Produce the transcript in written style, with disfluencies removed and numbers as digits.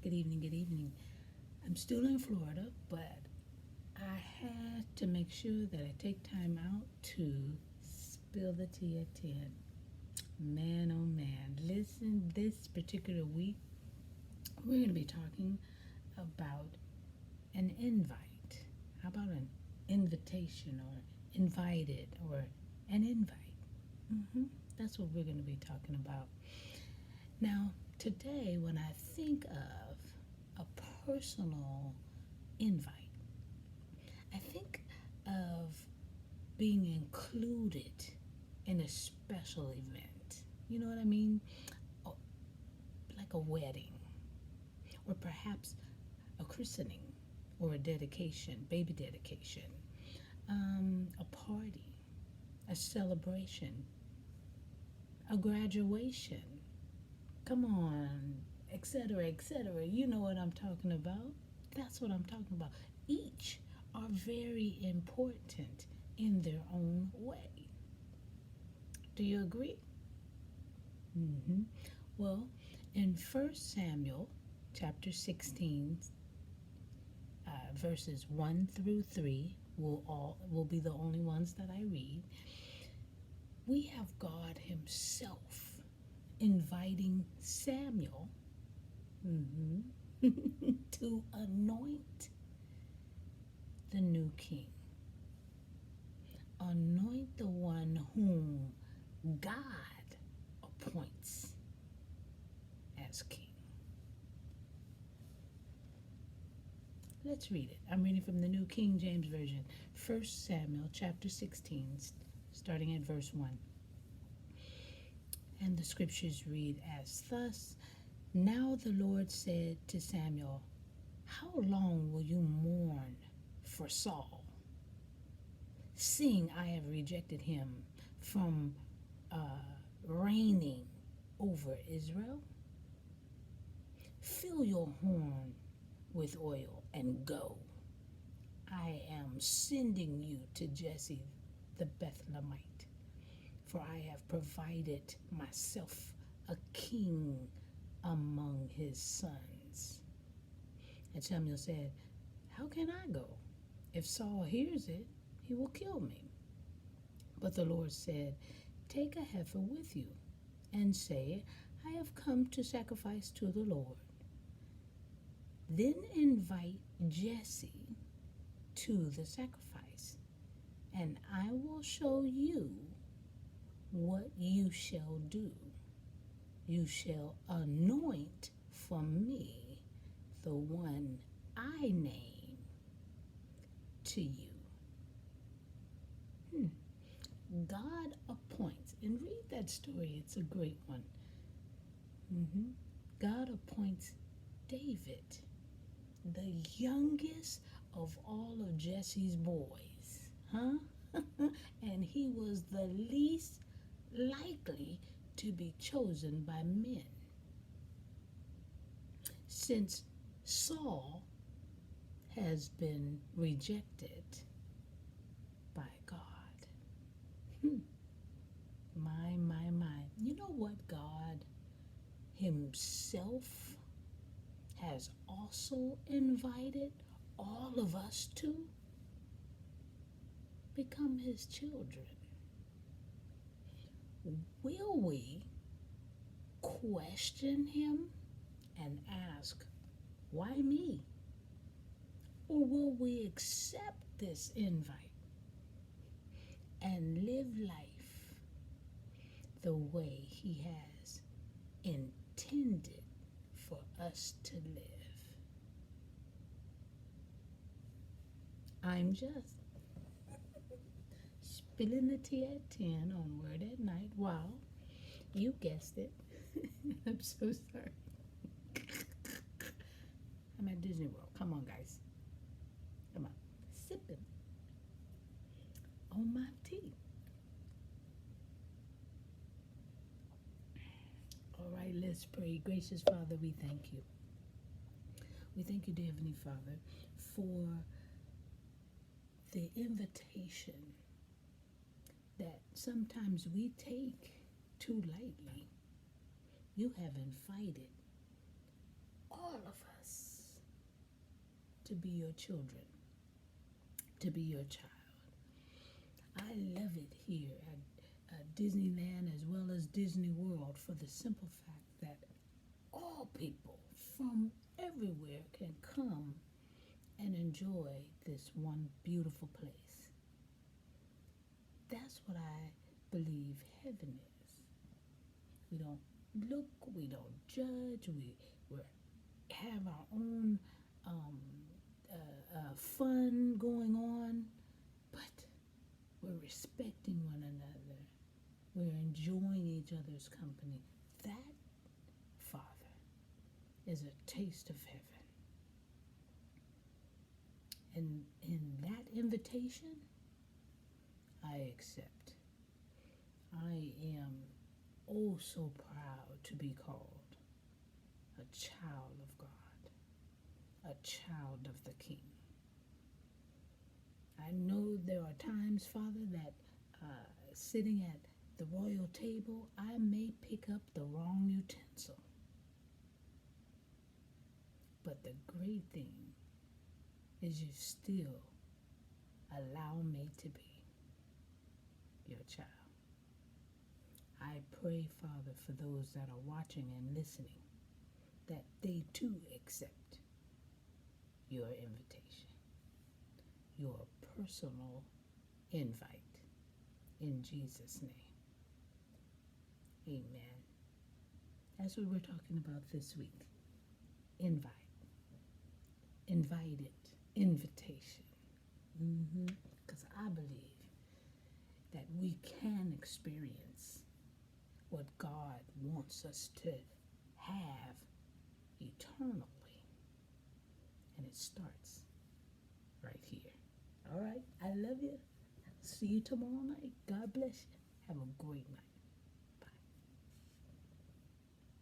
Good evening, good evening. I'm still in Florida, but I had to make sure that I take time out to spill the tea at 10. Man, oh man. Listen, this particular week, we're going to be talking about an invite. How about an invitation or invited or an invite? That's what we're going to be talking about. Now, today, when I think of a personal invite, I think of being included in a special event. You know what I mean? Oh, like a wedding, or perhaps a christening, or a dedication, baby dedication, a party, a celebration, a graduation. Come on, etc., etc. You know what I'm talking about. That's what I'm talking about. Each are very important in their own way. Do you agree? Mm-hmm. Well, in 1 Samuel chapter 16, verses 1 through 3 will be the only ones that I read. We have God Himself inviting Samuel to anoint the new king. Anoint the one whom God appoints as king. Let's read it. I'm reading from the New King James Version. 1 Samuel chapter 16, starting at verse 1. And the scriptures read as thus. Now the Lord said to Samuel, how long will you mourn for Saul, seeing I have rejected him from reigning over Israel? Fill your horn with oil and go. I am sending you to Jesse the Bethlehemite, for I have provided myself a king among his sons. And Samuel said, how can I go? If Saul hears it, he will kill me. But the Lord said, take a heifer with you, and say, I have come to sacrifice to the Lord. Then invite Jesse to the sacrifice, and I will show you what you shall do. You shall anoint for me the one I name to you. God appoints, and read that story, it's a great one. God appoints David, the youngest of all of Jesse's boys, and he was the least likely to be chosen by men, since Saul has been rejected by God. My. You know what? God Himself has also invited all of us to become His children. Will we question Him and ask, why me? Or will we accept this invite and live life the way He has intended for us to live? I'm just spilling the tea at 10 on Word at Night. Wow, you guessed it. I'm so sorry. I'm at Disney World. Come on, guys. Come on. Sipping on my tea. All right, let's pray. Gracious Father, we thank you. We thank you, dear Heavenly Father, for the invitation that sometimes we take too lightly. You have invited all of to be your children, to be your child. I love it here at Disneyland as well as Disney World for the simple fact that all people from everywhere can come and enjoy this one beautiful place. That's what I believe heaven is. We don't look, we don't judge, we have our own fun going on, but we're respecting one another. We're enjoying each other's company. That, Father, is a taste of heaven. And in that invitation, I accept. I am oh so proud to be called a child of God, a child of the King. I know there are times, Father, that sitting at the royal table, I may pick up the wrong utensil. But the great thing is you still allow me to be your child. I pray, Father, for those that are watching and listening, that they too accept your invitation, your personal invite, in Jesus' name. Amen. That's what we're talking about this week. Invite. Invited. Invitation. Because I believe that we can experience what God wants us to have eternally. And it starts right here. All right. I love you. See you tomorrow night. God bless you. Have a great night.